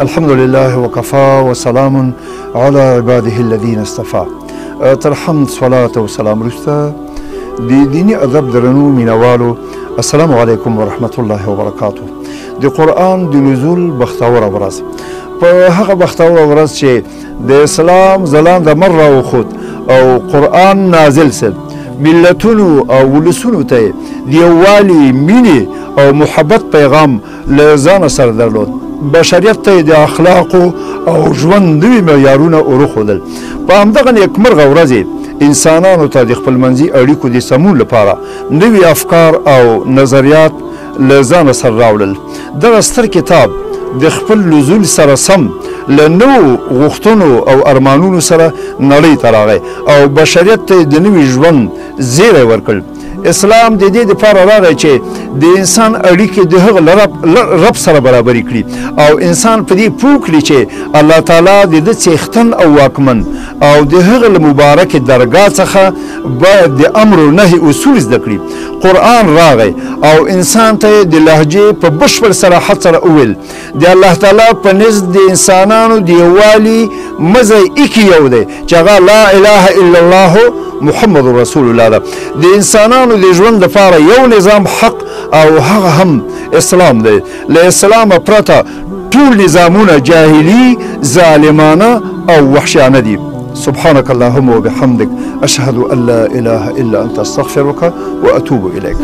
الحمد لله وكفى وسلام على عباده الذين اصطفى. تر حمد صلاة وسلام رستا دي ديني أدب درنو مینوالو السلام علیکم ورحمة الله وبرکاته. د قرآن د نزول بختور ورځ په هغه بختور ورځ چې د اسلام ځلانده مر راوخوت او قرآن نازل سل ملتونو او ولسونو ته د یووالي مینې او محبت پیغام له ځانه سره درلود. بشریت ته د اخلاقو او ژوند نوي معیارونه وروښودل. په همدغه نیکمرغه ورځې انسانانو ته د خپلمنځي اړیکو د سمون لپاره نوي افکار او نظریات له ځانه سره راوړل. دغه ستر کتاب د خپل نزول سره سم له نوو غوښتنو او ارمانونو سره نړۍ ته راغی او بشریت ته د نوي ژوند زیری ورکړ. اسلام د دې دپاره راغی چې د انسان اړیکې د هغه رب سره برابرې کړي او انسان په دې پوه کړي چې الله تعالی د ده څښتن او واکمن او د هغه له مبارکې درګاه څخه باید د امر و نهي اصول زده کړي. قرآن راغی او انسان ته د لهجې په بشپړ صراحت سره وویل د الله تعالی په نزد د انسانانو د یووالي مزی ایکي یو دی چې هغه لا اله الا الله محمد رسول الله ده. د انسانانو د ژوند لپاره یو نظام حق او هغه هم اسلام دی. له اسلامه پرته ټول نظامونه جاهلي ظالمانه او وحشیانه دي. سبحانك اللهم وبحمدك أشهد أن لا إله إلا أنت أستغفرك وأتوب إليك.